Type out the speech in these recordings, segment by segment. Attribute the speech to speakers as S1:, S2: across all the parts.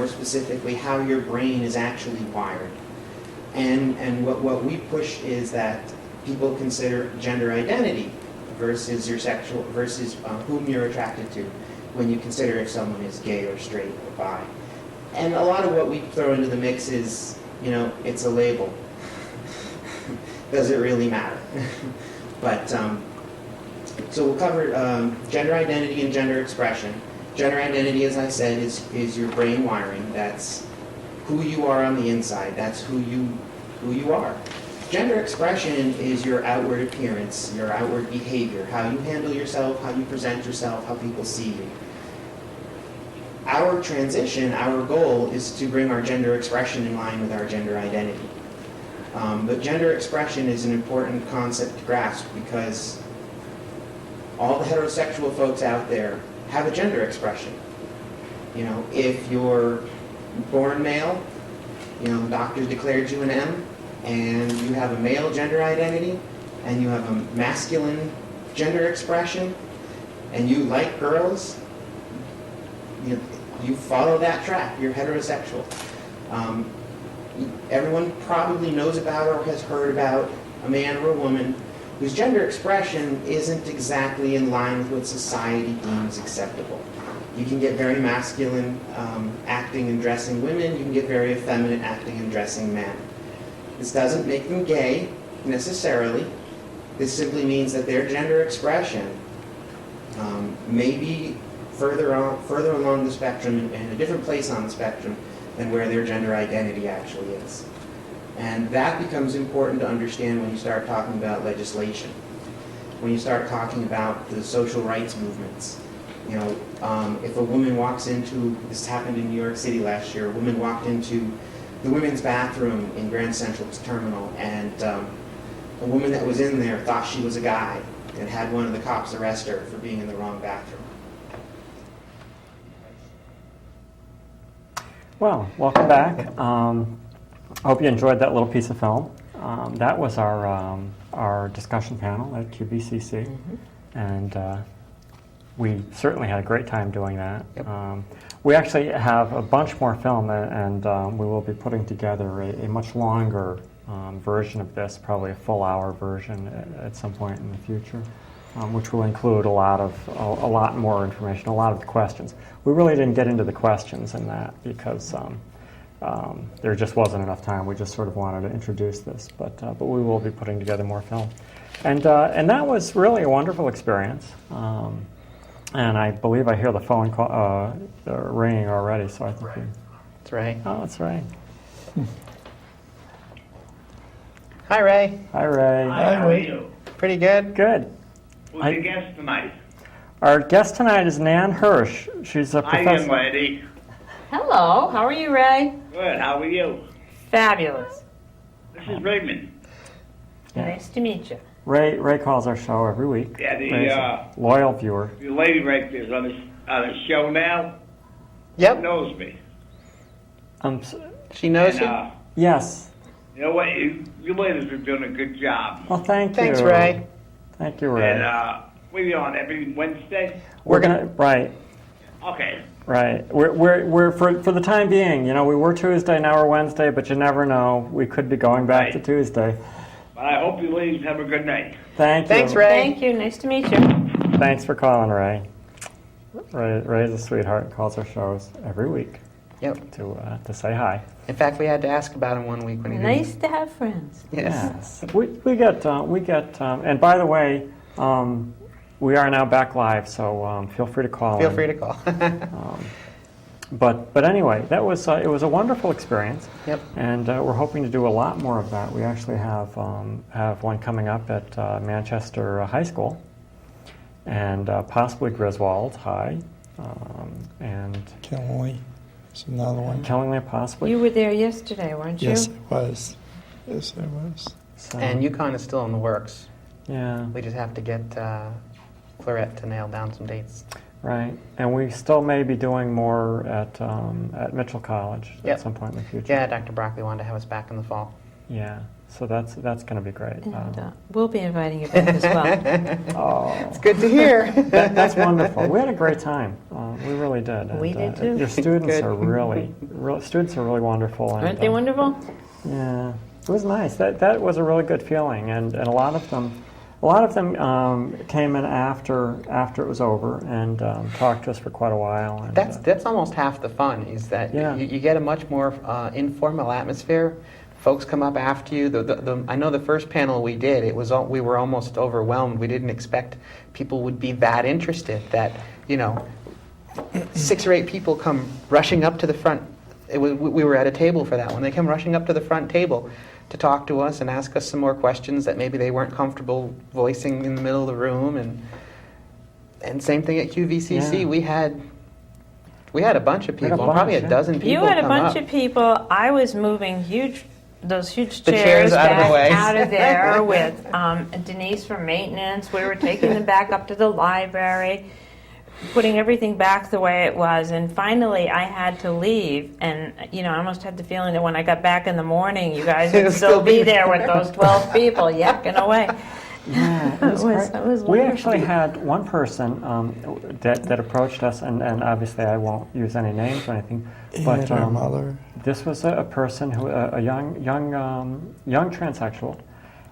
S1: more specifically how your brain is actually wired. And what we push is that people consider gender identity versus your sexual, versus whom you're attracted to when you consider if someone is gay or straight or bi. And a lot of what we throw into the mix is, it's a label. Does it really matter? But, so we'll cover gender identity and gender expression. Gender identity, as I said, is your brain wiring. That's who you are on the inside. That's who you are. Gender expression is your outward appearance, your outward behavior, how you handle yourself, how you present yourself, how people see you. Our transition, our goal is to bring our gender expression in line with our gender identity. But gender expression is an important concept to grasp because all the heterosexual folks out there have a gender expression. If you're born male, the doctor declared you an M, and you have a male gender identity, and you have a masculine gender expression, and you like girls, you follow that track. You're heterosexual. Everyone probably knows about or has heard about a man or a woman whose gender expression isn't exactly in line with what society deems acceptable. You can get very masculine acting and dressing women. You can get very effeminate acting and dressing men. This doesn't make them gay, necessarily. This simply means that their gender expression may be further along the spectrum, in a different place on the spectrum than where their gender identity actually is. And that becomes important to understand when you start talking about legislation, when you start talking about the social rights movements. If a woman walks into, this happened in New York City last year, a woman walked into the women's bathroom in Grand Central's terminal, and a woman that was in there thought she was a guy and had one of the cops arrest her for being in the wrong bathroom.
S2: Well, welcome back. I hope you enjoyed that little piece of film. That was our discussion panel at QBCC, and we certainly had a great time doing that. Yep. We actually have a bunch more film, and we will be putting together a much longer version of this, probably a full-hour version at some point in the future, which will include a lot more information, a lot of the questions. We really didn't get into the questions in that because there just wasn't enough time. We just sort of wanted to introduce this, but we will be putting together more film, and that was really a wonderful experience. And I believe I hear the phone call ringing already, so I think
S3: it's Ray.
S2: Oh, it's Ray.
S3: Hi, Ray.
S2: Hi, Ray.
S4: Hi, how are you?
S3: Pretty good.
S2: Good.
S4: Who's your guest tonight?
S2: Our guest tonight is Nan Hirst. She's a professor.
S4: Hi, young lady.
S5: Hello, how are you, Ray?
S4: Good, how are you?
S5: Fabulous.
S4: This is Raymond.
S2: Yeah.
S5: Nice to meet you.
S2: Ray calls our show every week.
S4: Yeah,
S2: Ray's a loyal viewer.
S4: the lady right there is on the show now.
S3: Yep.
S4: She knows me.
S3: She knows you?
S2: Yes.
S4: You know what? You ladies are doing a good job.
S2: Well, thanks,
S3: Thanks, Ray.
S2: Thank you, Ray.
S4: And we're on every Wednesday?
S2: We're gonna right.
S4: Okay.
S2: Right. We're for the time being. We were Tuesday, now we're Wednesday, but you never know. We could be going back to Tuesday.
S4: But I hope you ladies have a good night.
S2: Thank you.
S3: Thanks, Ray.
S5: Thank you, nice to meet you.
S2: Thanks for calling, Ray. Ray's a sweetheart and calls our shows every week.
S3: Yep.
S2: To say hi.
S3: In fact, we had to ask about him one week when he didn't.
S5: Nice to have friends.
S3: Yes.
S2: We get and by the way, we are now back live, so feel free to call.
S3: Feel free to call.
S2: But anyway, it was a wonderful experience.
S3: Yep.
S2: And we're hoping to do a lot more of that. We actually have one coming up at Manchester High School, and possibly Griswold High, and
S6: Killingley is another one.
S2: Killingley possibly.
S5: You were there yesterday, weren't you?
S6: Yes, I was. Yes, I was.
S2: So,
S3: And UConn is still in the works.
S2: yeah.
S3: We just have to get Clarette to nail down some dates.
S2: Right, and we still may be doing more at Mitchell College
S3: Yep.
S2: at some point in the future.
S3: Yeah, Dr. Broccoli wanted to have us back in the fall.
S2: Yeah, so that's going to be great.
S5: And we'll be inviting you back as well.
S2: Oh,
S3: It's good to hear.
S2: that's wonderful. We had a great time. We really did.
S5: We did too.
S2: Your students
S3: Good.
S2: are students are really wonderful. And,
S5: Aren't they wonderful?
S2: Yeah, it was nice. That was a really good feeling, and a lot of them came in after it was over and talked to us for quite a while. And,
S3: That's almost half the fun, is that
S2: Yeah.
S3: you get a much more informal atmosphere. Folks come up after you. I know the first panel we did, we were almost overwhelmed. We didn't expect people would be that interested. That 6 or 8 people come rushing up to the front. We were at a table for that one. They come rushing up to the front table to talk to us and ask us some more questions that maybe they weren't comfortable voicing in the middle of the room. And same thing at QVCC.
S2: Yeah.
S3: We had a bunch of
S2: We had a
S3: people,
S2: bunch,
S3: probably a
S2: yeah.
S3: dozen people.
S5: You had a
S3: come
S5: bunch
S3: up.
S5: of people. I was moving those huge
S3: The chairs out of the
S5: back
S3: way.
S5: out of there with Denise from maintenance. We were taking them back up to the library, putting everything back the way it was. And finally, I had to leave. And, I almost had the feeling that when I got back in the morning, you guys would still be there with those 12 people yakking away.
S2: Yeah, it was great.
S5: That was
S2: We
S5: wonderful.
S2: actually had one person that approached us, and obviously I won't use any names or anything, but
S6: And her mother.
S2: this was a person who a young transsexual,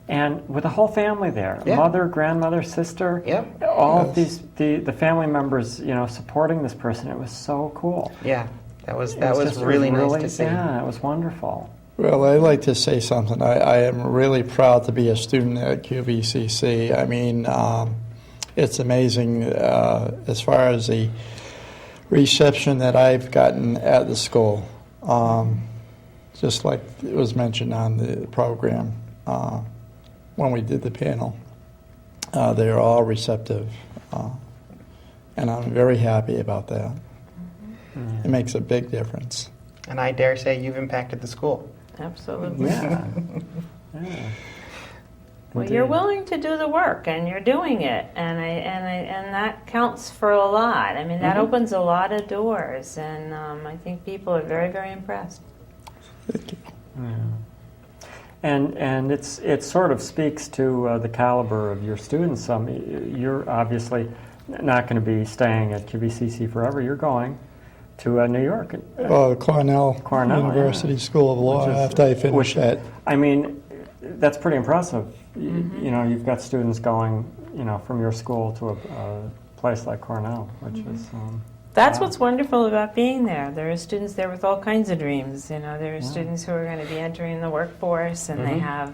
S2: and with a whole family there,
S3: Yeah.
S2: mother, grandmother, sister,
S3: Yep.
S2: all of
S6: Yes.
S2: the family members, supporting this person. It was so cool.
S3: Yeah, that was
S2: It
S3: was
S2: just- it
S3: really nice to see.
S2: Yeah, it was wonderful.
S6: Well, I'd like to say something. I am really proud to be a student at QVCC. I mean, it's amazing as far as the reception that I've gotten at the school. Just like it was mentioned on the program when we did the panel. They're all receptive, and I'm very happy about that. It makes a big difference.
S3: And I dare say you've impacted the school.
S5: Absolutely.
S2: Yeah. Yeah.
S5: Well,
S2: Indeed.
S5: you're willing to do the work, and you're doing it, and that counts for a lot. I mean, that opens a lot of doors, and I think people are very, very impressed.
S2: Yeah. And it sort of speaks to the caliber of your students. You're obviously not going to be staying at QVCC forever. You're going to New York.
S6: Cornell University
S2: yeah.
S6: School of Law
S2: Which is-
S6: after I finish
S2: which-
S6: that.
S2: I mean, that's pretty impressive. You've got students going, from your school to a place like Cornell, which is.
S5: That's
S2: wow.
S5: what's wonderful about being there. There are students there with all kinds of dreams. There are students who are going to be entering the workforce, and they have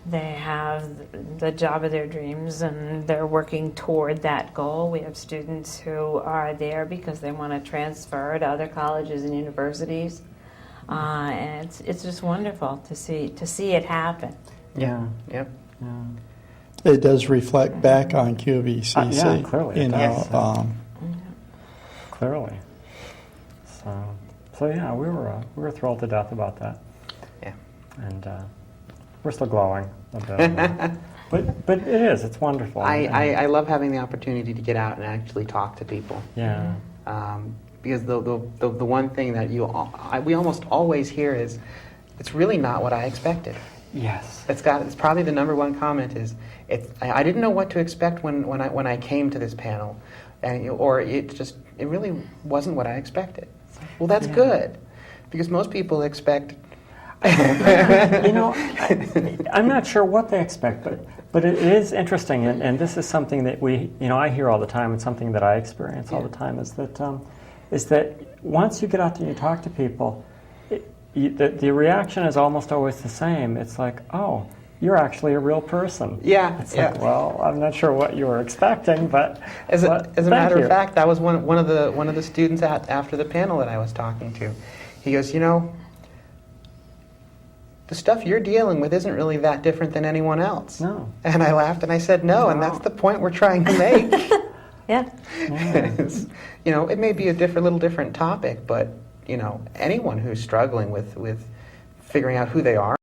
S5: the job of their dreams, and they're working toward that goal. We have students who are there because they want to transfer to other colleges and universities, and it's just wonderful to see it happen.
S2: Yeah.
S3: Yep.
S2: Yeah.
S6: It does reflect back on QVCC.
S2: Yeah, clearly it does. Clearly. So yeah, we were thrilled to death about that.
S3: Yeah.
S2: And we're still glowing a bit. but it is. It's wonderful.
S3: I love having the opportunity to get out and actually talk to people.
S2: Yeah.
S3: Because the one thing that we almost always hear is, it's really not what I expected.
S2: Yes.
S3: It's probably the number one comment is, I didn't know what to expect when I came to this panel, or it really wasn't what I expected. Well, that's good, because most people expect.
S2: I'm not sure what they expect, but it is interesting, and this is something that I hear all the time, and something that I experience all the time is that once you get out there and you talk to people, the reaction is almost always the same. It's like, oh, you're actually a real person.
S3: Yeah,
S2: It's
S3: yeah.
S2: like, well, I'm not sure what you were expecting, but
S3: As a
S2: thank
S3: matter
S2: you.
S3: of fact, that was one of the students after the panel that I was talking to. He goes, the stuff you're dealing with isn't really that different than anyone else.
S2: No.
S3: And I laughed and I said, no, and that's the point we're trying to make.
S5: Yeah.
S3: It's, it may be a little different topic, but anyone who's struggling with figuring out who they are